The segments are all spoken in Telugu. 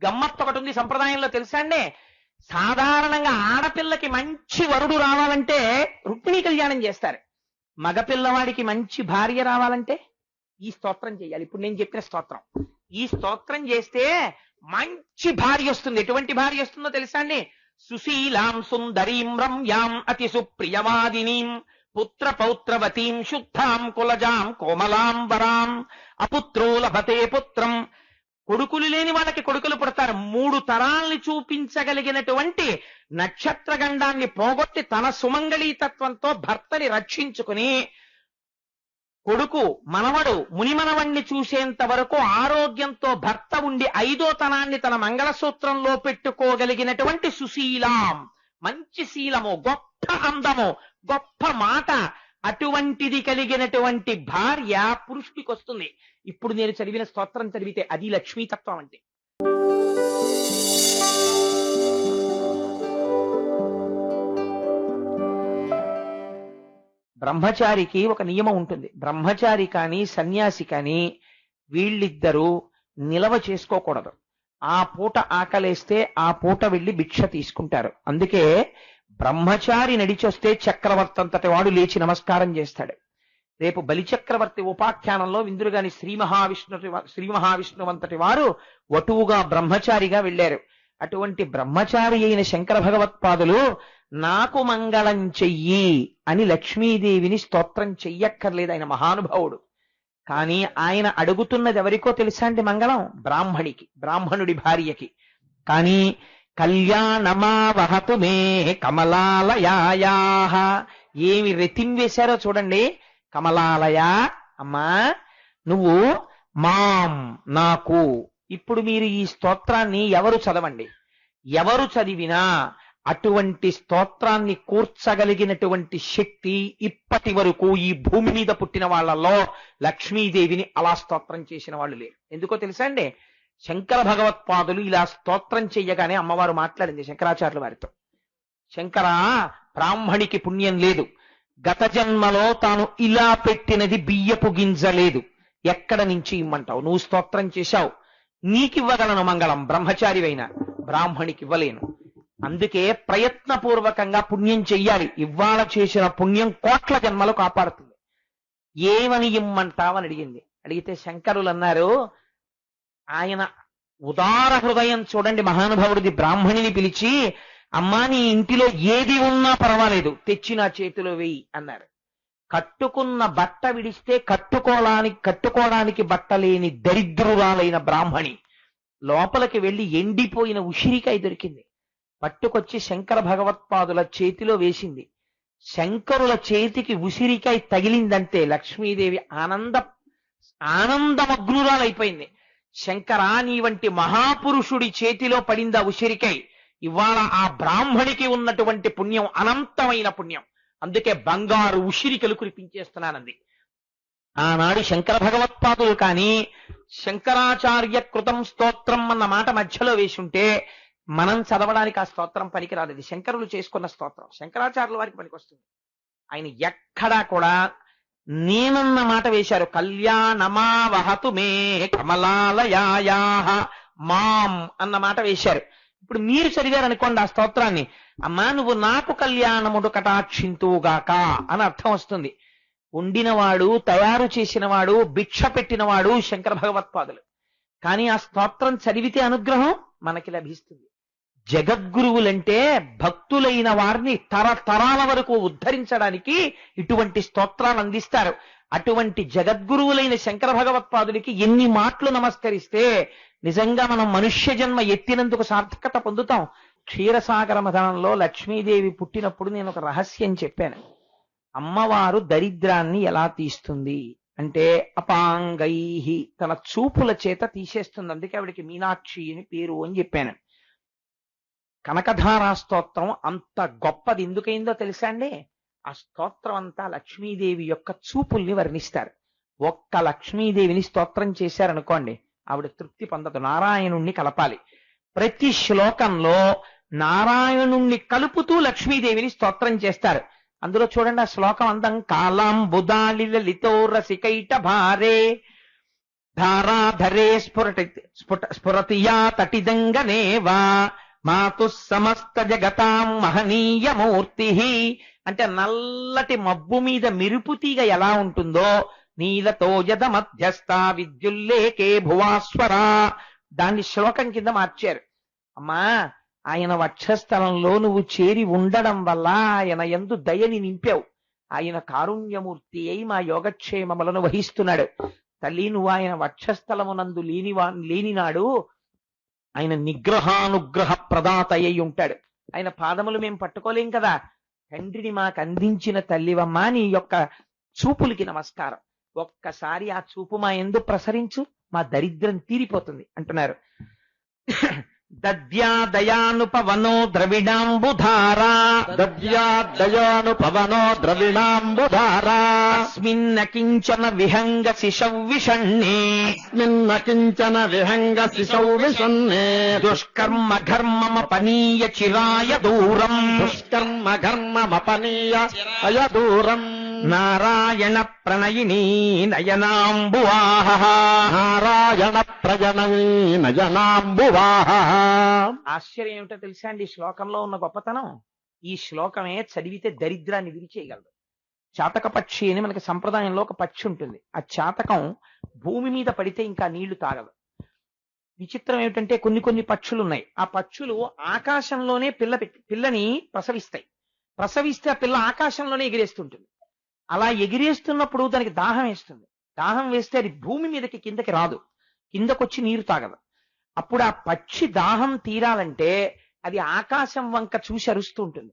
గమ్మత్తు ఒకటి ఉంది సంప్రదాయంలో, తెలుసా అండి? సాధారణంగా ఆడపిల్లకి మంచి వరుడు రావాలంటే రుక్మిణీ కళ్యాణం చేస్తారు. మగపిల్లవాడికి మంచి భార్య రావాలంటే ఈ స్తోత్రం చేయాలి. ఇప్పుడు నేను చెప్పిన స్తోత్రం, ఈ స్తోత్రం చేస్తే మంచి భార్య వస్తుంది. ఎటువంటి భార్య వస్తుందో తెలుసా అండి? సుశీలాం సుందరీం రమ్యాం అతి సుప్రియవాదినీం పుత్ర పౌత్రవతీం శుద్ధాం కులజాం కోమలాం వరాం అపుత్రో లభతే పుత్రం. కొడుకులు లేని వాళ్ళకి కొడుకులు పుడతారు. 3 తరాల్ని చూపించగలిగినటువంటి నక్షత్రగండాన్ని పోగొట్టి తన సుమంగళీతత్వంతో భర్తని రక్షించుకుని కొడుకు మనవడు మునిమనవణ్ణి చూసేంత వరకు ఆరోగ్యంతో భర్త ఉండి 5వ తనాన్ని తన మంగళసూత్రంలో పెట్టుకోగలిగినటువంటి సుశీలాం, మంచి శీలము, గొప్ప అందము, గొప్ప మాట, అటువంటిది కలిగినటువంటి భార్య పురుషుడికి వస్తుంది. ఇప్పుడు నేను చదివిన స్తోత్రం చదివితే అది లక్ష్మీతత్వం అంటే. బ్రహ్మచారికి ఒక నియమం ఉంటుంది. బ్రహ్మచారి కానీ సన్యాసి కానీ వీళ్ళిద్దరూ నిలవ చేసుకోకూడదు. ఆ పూట ఆకలేస్తే ఆ పూట వెళ్ళి భిక్ష తీసుకుంటారు. అందుకే బ్రహ్మచారి నడిచొస్తే చక్రవర్తి అంతటి వాడు లేచి నమస్కారం చేస్తాడు. రేపు బలిచక్రవర్తి ఉపాఖ్యానంలో విందురుగాని శ్రీ మహావిష్ణువంతటి వారు వటువుగా బ్రహ్మచారిగా వెళ్ళారు. అటువంటి బ్రహ్మచారి అయిన శంకర భగవత్పాదులు నాకు మంగళం చెయ్యి అని లక్ష్మీదేవిని స్తోత్రం చెయ్యక్కర్లేదు. ఆయన మహానుభావుడు. కానీ ఆయన అడుగుతున్నది ఎవరికో తెలుసా అండి? మంగళం బ్రాహ్మణికి, బ్రాహ్మణుడి భార్యకి. కానీ కళ్యాణమా వహతు మే కమలాలయాయా, ఏమి రెతిం వేశారో చూడండి. కమలాలయ, అమ్మా నువ్వు మాం నాకు. ఇప్పుడు మీరు ఈ స్తోత్రాన్ని ఎవరు చదవండి, ఎవరు చదివినా అటువంటి స్తోత్రాన్ని కూర్చగలిగినటువంటి శక్తి ఇప్పటి వరకు ఈ భూమి మీద పుట్టిన వాళ్ళల్లో లక్ష్మీదేవిని అలా స్తోత్రం చేసిన వాళ్ళు లేరు. ఎందుకో తెలుసా అండి? శంకర భగవత్పాదులు ఇలా స్తోత్రం చెయ్యగానే అమ్మవారు మాట్లాడింది శంకరాచార్యుల వారితో. శంకర, బ్రాహ్మణికి పుణ్యం లేదు. గత జన్మలో తాను ఇలా పెట్టినది బియ్యపు గింజ లేదు. ఎక్కడ నుంచి ఇమ్మంటావు? నువ్వు స్తోత్రం చేశావు, నీకివ్వగలను మంగళం, బ్రహ్మచారివైన బ్రాహ్మణికి ఇవ్వలేను. అందుకే ప్రయత్నపూర్వకంగా పుణ్యం చెయ్యాలి. ఇవాళ చేసిన పుణ్యం కోట్ల జన్మలు కాపాడుతుంది. ఏమని ఇమ్మంటావని అడిగింది. అడిగితే శంకరులు అన్నారు, ఆయన ఉదార హృదయం చూడండి మహానుభావుడిది. బ్రాహ్మణిని పిలిచి, అమ్మా నీ ఇంటిలో ఏది ఉన్నా పర్వాలేదు, తెచ్చి నా చేతిలో వేయి అన్నారు. కట్టుకున్న బట్ట విడిస్తే కట్టుకోవడానికి బట్ట లేని దరిద్రురాలైన బ్రాహ్మణి లోపలికి వెళ్లి ఎండిపోయిన ఉసిరికాయ దొరికింది. పట్టుకొచ్చి శంకర భగవత్పాదుల చేతిలో వేసింది. శంకరుల చేతికి ఉసిరికాయ తగిలిందంటే లక్ష్మీదేవి ఆనందమగ్నురాలైపోయింది. శంకరా, నీ వంటి మహాపురుషుడి చేతిలో పడిందా ఉసిరికాయ? ఇవాళ ఆ బ్రాహ్మణికి ఉన్నటువంటి పుణ్యం అనంతమైన పుణ్యం. అందుకే బంగారు ఉసిరికలు కురిపించేస్తున్నానంది. ఆనాడు శంకర భగవత్పాదులు కానీ శంకరాచార్య కృతం స్తోత్రం అన్న మాట మధ్యలో వేసుంటే మనం చదవడానికి ఆ స్తోత్రం పనికిరాదు. ఇది శంకరులు చేసుకున్న స్తోత్రం, శంకరాచార్యుల వారికి పనికొస్తుంది. ఆయన ఎక్కడా కూడా నేనన్న మాట వేశారు. కళ్యాణమా వహతు మే కమలాలయాయా మాం అన్న మాట వేశారు. ఇప్పుడు మీరు చదివారనుకోండి ఆ స్తోత్రాన్ని, అమ్మా నువ్వు నాకు కళ్యాణముడు కటాక్షింతువుగాక అని అర్థం వస్తుంది. వండినవాడు, తయారు చేసినవాడు, భిక్ష పెట్టినవాడు శంకర భగవత్పాదులు. కానీ ఆ స్తోత్రం చదివితే అనుగ్రహం మనకి లభిస్తుంది. జగద్గురువులంటే భక్తులైన వారిని తరతరాల వరకు ఉద్ధరించడానికి ఇటువంటి స్తోత్రాలు అందిస్తారు. అటువంటి జగద్గురువులైన శంకర భగవత్పాదులకి ఎన్ని మాటలు నమస్కరిస్తే నిజంగా మనం మనుష్య జన్మ ఎత్తినందుకు సార్థకత పొందుతాం. క్షీరసాగర మథనంలో లక్ష్మీదేవి పుట్టినప్పుడు నేను ఒక రహస్యం చెప్పాను. అమ్మవారు దరిద్రాన్ని ఎలా తీస్తుంది అంటే అపాంగై, తన చూపుల చేత తీసేస్తుంది. అందుకే ఆవిడికి మీనాక్షి అని పేరు అని చెప్పాను. కనకధారా స్తోత్రం అంత గొప్పది ఎందుకైందో తెలుసా అండి? ఆ స్తోత్రం అంతా లక్ష్మీదేవి యొక్క చూపుల్ని వర్ణిస్తారు. ఒక్క లక్ష్మీదేవిని స్తోత్రం చేశారనుకోండి, ఆవిడ తృప్తి పొందదు. నారాయణుణ్ణి కలపాలి. ప్రతి శ్లోకంలో నారాయణుణ్ణి కలుపుతూ లక్ష్మీదేవిని స్తోత్రం చేస్తారు. అందులో చూడండి ఆ శ్లోకం అందం. కాలాం బుధాలి లలితో రసికైట భారే ధారాధరే స్ఫురతియా తటిదంగనేవా మాతు సమస్త జగతాం మహనీయమూర్తి. అంటే నల్లటి మబ్బు మీద మెరుపు తీగ ఎలా ఉంటుందో నీలతో యద మధ్యస్థ విద్యుల్లేకే భువాస్వరా, దాన్ని శ్లోకం కింద మార్చారు. అమ్మా, ఆయన వక్షస్థలంలో నువ్వు చేరి ఉండడం వల్ల ఆయన యందు దయని నింపావు. ఆయన కారుణ్యమూర్తి అయి మా యోగక్షేమములను వహిస్తున్నాడు. తల్లి, నువ్వు ఆయన వక్షస్థలమునందు లేనినాడు ఆయన నిగ్రహానుగ్రహ ప్రదాత అయి ఉంటాడు. ఆయన పాదములు మేము పట్టుకోలేం కదా. తండ్రిని మాకు అందించిన తల్లివమ్మా, నీ యొక్క చూపులకి నమస్కారం. ఒక్కసారి ఆ చూపు మా యందు ప్రసరించు, మా దరిద్రం తీరిపోతుంది అంటున్నారు. దద్యాదయానుపవనో ద్రవిడాంబుధారా, దద్యాదయానుపవనో ద్రవిడాంబుధారా, అస్మిన్న కించన విహంగ శిశౌ విషణ్ణే, నిన్న కించన విహంగ శిశౌ విషణ్ణే, దుష్కర్మ ఘర్మమపనీయ చిరాయ దూరం, దుష్కర్మ ఘర్మమపనీయ అయదూరం, నారాయణ ప్రణయినీ నయనాంబువాహ, నారాయణ ప్రజనయీ నయనాంబువాహ. ఆశ్చర్యం ఏమిటో తెలుసా అండి ఈ శ్లోకంలో ఉన్న గొప్పతనం? ఈ శ్లోకమే చదివితే దరిద్రాన్ని విరిచేయగలదు. చాతక పక్షి అని మనకి సంప్రదాయంలో ఒక పక్షి ఉంటుంది. ఆ చాతకం భూమి మీద పడితే ఇంకా నీళ్లు తాగదు. విచిత్రం ఏమిటంటే కొన్ని పక్షులు ఉన్నాయి. ఆ పక్షులు ఆకాశంలోనే పిల్లని ప్రసవిస్తాయి. ప్రసవిస్తే ఆ పిల్ల ఆకాశంలోనే ఎగిరేస్తుంటుంది. అలా ఎగిరేస్తున్నప్పుడు దానికి దాహం వేస్తుంది. దాహం వేస్తే అది భూమి మీదకి కిందకి రాదు, కిందకొచ్చి నీరు తాగదు. అప్పుడు ఆ పక్షి దాహం తీరాలంటే అది ఆకాశం వంక చూసి అరుస్తూ ఉంటుంది.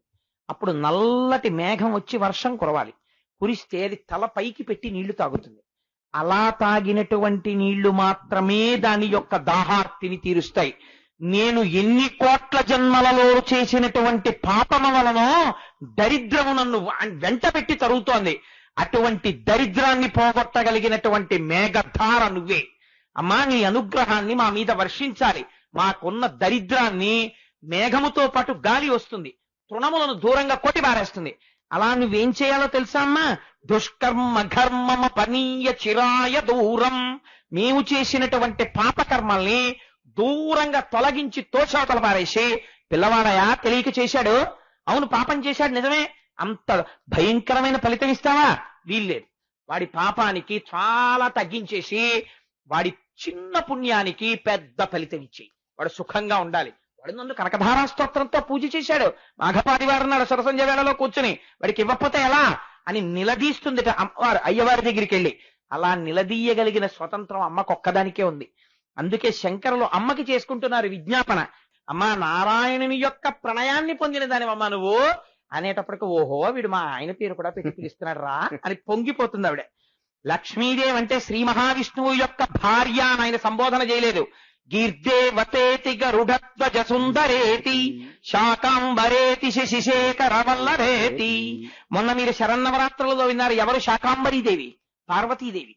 అప్పుడు నల్లటి మేఘం వచ్చి వర్షం కురవాలి. కురిస్తే అది తల పైకి పెట్టి నీళ్లు తాగుతుంది. అలా తాగినటువంటి నీళ్లు మాత్రమే దాని యొక్క దాహార్తిని తీరుస్తాయి. నేను ఎన్ని కోట్ల జన్మలలో చేసినటువంటి పాపము వలనో దరిద్రము నన్ను వెంట పెట్టి తరుగుతోంది. అటువంటి దరిద్రాన్ని పోగొట్టగలిగినటువంటి మేఘధార నువ్వే. అమ్మా, నీ అనుగ్రహాన్ని మా మీద వర్షించాలి. మాకున్న దరిద్రాన్ని మేఘముతో పాటు గాలి వస్తుంది, తృణములను దూరంగా కొట్టి పారేస్తుంది. అలా నువ్వేం చేయాలో తెలుసా అమ్మా? దుష్కర్మ ఘర్మమ పనీయ చిరాయ దూరం. మేము చేసినటువంటి పాపకర్మల్ని దూరంగా తొలగించి తోషావతల పారేసి, పిల్లవాడయా తెలియక చేశాడు, అవును పాపం చేశాడు నిజమే, అంత భయంకరమైన ఫలితం ఇస్తావా? వీల్లేదు. వాడి పాపానికి చాలా తగ్గించేసి వాడి చిన్న పుణ్యానికి పెద్ద ఫలితం ఇచ్చేయి. వాడు సుఖంగా ఉండాలి. వాడు నన్ను కనకధారా స్తోత్రంతో పూజ చేశాడు, మాఘపాటి వారు నాడు సరసంజ వేళలో కూర్చుని వాడికి ఇవ్వకపోతే ఎలా అని నిలదీస్తుంది అమ్మవారు అయ్యవారి దగ్గరికి వెళ్ళి. అలా నిలదీయగలిగిన స్వతంత్రం అమ్మకొక్కదానికే ఉంది. అందుకే శంకరులు అమ్మకి చేసుకుంటున్నారు విజ్ఞాపన. అమ్మా, నారాయణుని యొక్క ప్రణయాన్ని పొందిన దానివమ్మా నువ్వు అనేటప్పటికి, ఓహో వీడు మా ఆయన పేరు కూడా పెట్టి పిలుస్తున్నాడు రా అని పొంగిపోతుంది ఆవిడ. లక్ష్మీదేవి అంటే శ్రీ మహావిష్ణువు యొక్క భార్య అని ఆయన సంబోధన చేయలేదు. గీర్దేవతేతి గరుడధ్వజ సుందరేతి శాకాంబరేతి శశిశేఖరవల్లరేతి. మొన్న మీరు శరన్నవరాత్రులలో విన్నారు, ఎవరు? శాకాంబరీదేవి, పార్వతీదేవి.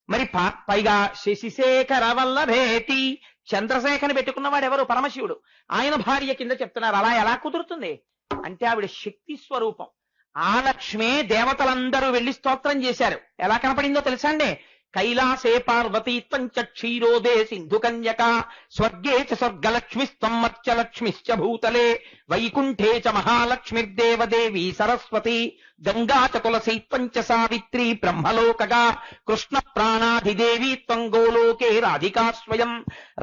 మరి పైగా శశిశేఖరవల్లరేతి, చంద్రశేఖర్ని పెట్టుకున్నవాడు ఎవరు? పరమశివుడు. ఆయన భార్య కింద చెప్తున్నారు. అలా ఎలా కుదురుతుంది అంటే ఆవిడ శక్తి స్వరూపం. ఆ లక్ష్మే దేవతలందరూ వెళ్లి స్తోత్రం చేశారు. ఎలా కనపడిందో తెలుసా అండి? కైలాసే పార్వతీత్వం చ క్షీరోదే సింధు కన్యక, స్వర్గే చ స్వర్గలక్ష్మిస్త్వం మత్స్యలక్ష్మిశ్చ భూతలే, వైకుంఠే చ మహాలక్ష్మిర్దేవదేవి సరస్వతి, గంగా చ తులసీత్వం చ సావిత్రి బ్రహ్మలోకగా, కృష్ణ ప్రాణాధిదేవి త్వం గోలోకే రాధికా స్వయం,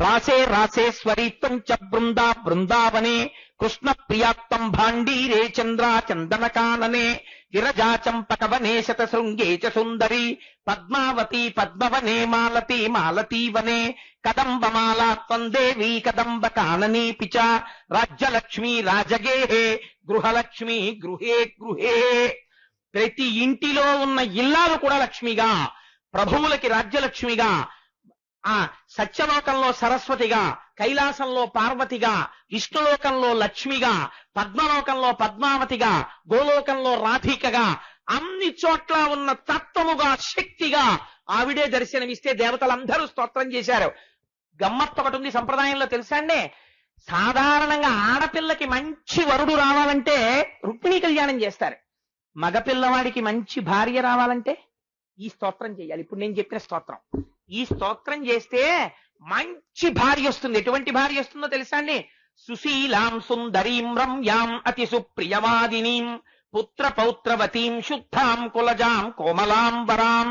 రాసే రాసేశ్వరీత్వం చ బృందా బృందావనే, కృష్ణ ప్రియాత్వం భాండీరే చంద్రా చందనకాననే, విరజా చంపకవనే శతశృంగే చ సుందరి, పద్మావతి పద్మవనే మాలతి మాలతీవనే, కదంబమాలాత్వం దేవీ కదంబ కాననేపి చ, రాజ్యలక్ష్మి రాజగేహే గృహలక్ష్మి గృహే గృహే. ప్రతి ఇంటిలో ఉన్న ఇల్లాలు కూడా లక్ష్మిగా, ప్రభువులకి రాజ్యలక్ష్మిగా, ఆ సత్యలోకంలో సరస్వతిగా, కైలాసంలో పార్వతిగా, విష్ణులోకంలో లక్ష్మిగా, పద్మలోకంలో పద్మావతిగా, గోలోకంలో రాధికగా, అన్ని చోట్ల ఉన్న తత్వముగా, శక్తిగా ఆవిడే దర్శనమిస్తే దేవతలందరూ స్తోత్రం చేశారు. గమ్మత్తు ఒకటి ఉంది సంప్రదాయంలో తెలుసా అండి? సాధారణంగా ఆడపిల్లకి మంచి వరుడు రావాలంటే రుక్మిణీ కళ్యాణం చేస్తారు. మగపిల్లవాడికి మంచి భార్య రావాలంటే ఈ స్తోత్రం చేయాలి. ఇప్పుడు నేను చెప్పిన స్తోత్రం ఈ స్తోత్రం చేస్తే మంచి భార్య వస్తుంది. ఎటువంటి భార్య వస్తుందో తెలుసా అండి? సుశీలాం సుందరీం రమ్యాం అతి సుప్రియవాదినీం పుత్ర పౌత్రవతీం శుద్ధాం కులజాం కోమలాం వరాం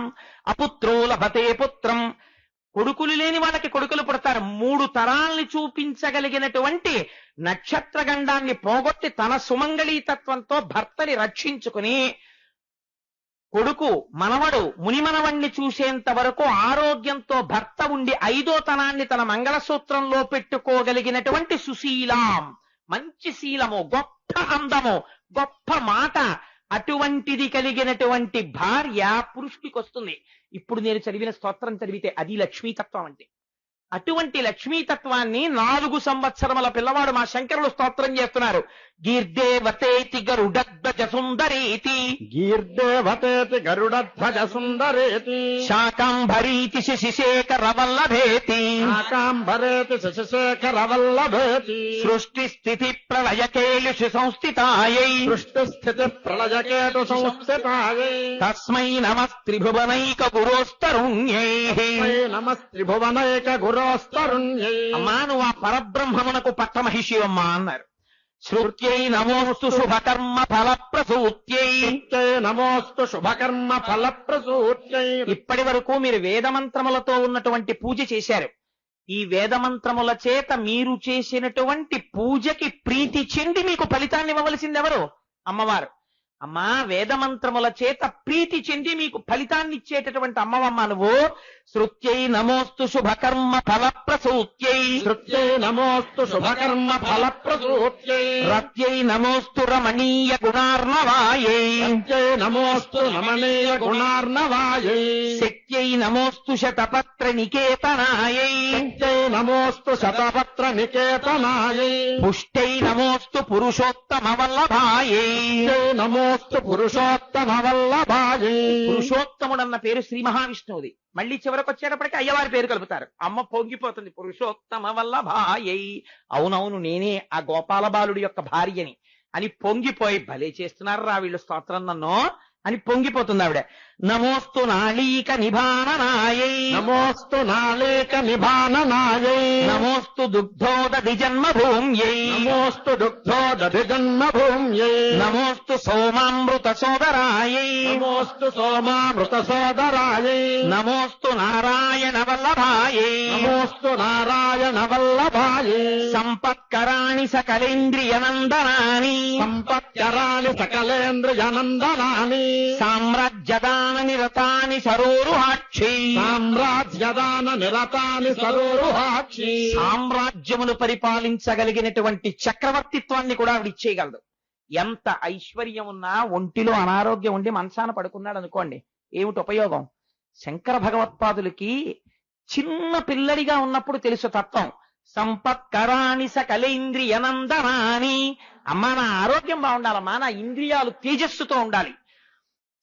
అపుత్రో లభతే పుత్రం. కొడుకులు లేని వాళ్ళకి కొడుకులు పుడతారు. 3 తరాల్ని చూపించగలిగినటువంటి నక్షత్రగండాన్ని పోగొట్టి తన సుమంగళీతత్వంతో భర్తని రక్షించుకుని కొడుకు మనవడు మునిమనవణ్ణి చూసేంత వరకు ఆరోగ్యంతో భర్త ఉండి 5వ తనాన్ని తన మంగళసూత్రంలో పెట్టుకోగలిగినటువంటి సుశీలాం, మంచి శీలము, గొప్ప అందము, గొప్ప మాట, అటువంటిది కలిగినటువంటి భార్య పురుషుడికి వస్తుంది. ఇప్పుడు నేను చదివిన స్తోత్రం చదివితే అది లక్ష్మీతత్వం అంటే. అటువంటి లక్ష్మీతత్వాన్ని 4 సంవత్సరముల పిల్లవాడు మా శంకరులు స్తోత్రం చేస్తున్నారు. గీర్దేవతేతి గరుడధ్వజ సుందరేతి, గీర్దేవతేతి గరుడధ్వజ సుందరేతి, శాకాంబరీతి శశిశేఖర వల్లభేతి, శాకాంబరేతి శశిశేఖర వల్లభేతి, సృష్టి స్థితి ప్రళయకేలుషు సంస్థితాయై, సృష్టి స్థితి ప్రళయకేతు సంస్థితాయై, తస్మై నమస్త్రిభువనైక గురోస్తరుణ్యై. నమస్త్రిభువనైక గురోస్తరుణ్యై. అమ్మా నువ్వు ఆ పరబ్రహ్మమునకు పట్టమహిషి అమ్మా అన్నారు. శృత్యై నమోస్తు శుభకర్మ ఫలప్రసూత్యై, నమోస్తు శుభకర్మ ఫలప్రసూత్యై. ఇప్పటి వరకు మీరు వేదమంత్రములతో ఉన్నటువంటి పూజ చేశారు. ఈ వేదమంత్రముల చేత మీరు చేసినటువంటి పూజకి ప్రీతి చెంది మీకు ఫలితాన్ని ఇవ్వవలసింది ఎవరు? అమ్మవారు. అమ్మా వేదమంత్రముల చేత ప్రీతి చెంది మీకు ఫలితాన్ని ఇచ్చేటటువంటి అమ్మవమ్మ నువ్వు. శృత్యై నమోస్తు శుభకర్మ ఫలప్రసూత్యై, శృత్యై నమోస్తు శుభకర్మ ఫలప్రసూత్యై, రత్యై నమోస్తు రమణీయ గుణార్ణవాయై, రత్యై నమోస్తు రమణీయ గుణార్ణవాయై, శక్త్యై నమోస్తు శతపత్ర నికేతనాయై, శక్త్యై నమోస్తు శతపత్ర నికేతనాయై, పుష్టై నమోస్తు పురుషోత్తమ వల్లభాయై, నమోస్తు పురుషోత్తమ వల్లభాయై. పురుషోత్తముడన్న పేరు శ్రీ మహావిష్ణువుది. మళ్ళీ చివరికి వచ్చేటప్పటికి అయ్యవారి పేరు కలుపుతారు. అమ్మ పొంగిపోతుంది, పురుషోత్తమ వల్లభాయై. అవునవును నేనే ఆ గోపాల బాలుడి యొక్క భార్యని అని పొంగిపోయి, భలే చేస్తున్నారు రా వీళ్ళు స్తోత్రం నన్ను అని పొంగిపోతుంది ఆవిడ. నమోస్తు నాళీక నిభాననాయై, నమోస్తు నాళీక నిభాననాయై, నమోస్తు దుగ్ధోదధి జన్మభూమ్యై, నమోస్తు దుగ్ధోదధి జన్మభూమ్యై, నమోస్తు సోమామృత సోదరాయై, నమోస్తు సోమామృత సోదరాయై, నమోస్తు నారాయణ వల్లభాయై, నమోస్తు నారాయణ వల్లభాయై, సంపత్కరాణి సకలేంద్రియ నందనాని, సంపత్కరాణి సకలేంద్రియ నందనాని, సామ్రాజ్యదాన నిరతాని సరోరుహాక్షి, సామ్రాజ్యదాన నిరతాని సరోరుహాక్షి. సామ్రాజ్యమును పరిపాలించగలిగినటువంటి చక్రవర్తిత్వాన్ని కూడా ఆవిడ ఇచ్చేయగలదు. ఎంత ఐశ్వర్యం ఉన్నా ఒంటిలో అనారోగ్యం ఉండి మంచాన పడుకున్నాడు అనుకోండి, ఏమిటి ఉపయోగం? శంకర భగవత్పాదులకి చిన్న పిల్లడిగా ఉన్నప్పుడు తెలుసు తత్వం. సంపత్కరాణి సకలేంద్రియ నందనాని. అమ్మా నా ఆరోగ్యం బాగుండాలమ్మా, నా ఇంద్రియాలు తేజస్సుతో ఉండాలి.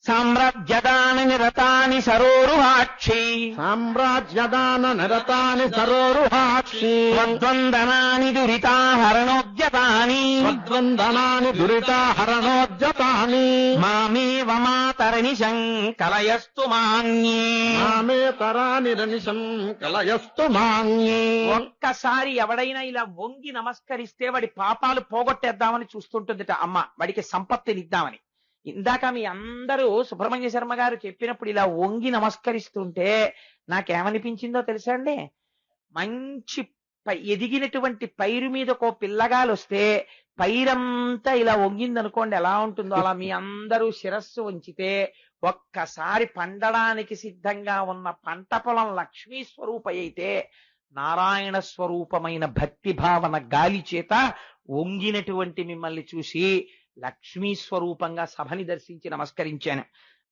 సామ్రాజ్యదాన నిరతాని సరోరుహాక్షి, సామ్రాజ్యదాన నిరతాని సరోరుహాక్షి, మద్వందనాని దురితాహరణోద్యతాని, మద్వందనాని దురితాహరణోద్యతాని, మామేవ మాతరనిశం కలయస్తు మాన్యే, మామే తరాని రనిశం కలయస్తు మాన్యే. ఒక్కసారి ఎవడైనా ఇలా వంగి నమస్కరిస్తే వాడి పాపాలు పోగొట్టేద్దామని చూస్తుంటుందిట అమ్మ, వాడికి సంపత్తినిద్దామని. ఇందాక మీ అందరూ సుబ్రహ్మణ్య శర్మ గారు చెప్పినప్పుడు ఇలా వంగి నమస్కరిస్తుంటే నాకేమనిపించిందో తెలుసా అండి? మంచి ఎదిగినటువంటి పైరు మీద ఒక పిల్లగాలు వస్తే పైరంతా ఇలా వంగిందనుకోండి, ఎలా ఉంటుందో అలా మీ అందరూ శిరస్సు ఉంచితే ఒక్కసారి పండడానికి సిద్ధంగా ఉన్న పంట పొలం లక్ష్మీ స్వరూప అయితే నారాయణ స్వరూపమైన భక్తి భావన గాలి చేత వంగినటువంటి మిమ్మల్ని చూసి లక్ష్మీ స్వరూపంగా సభని దర్శించి నమస్కరించాను.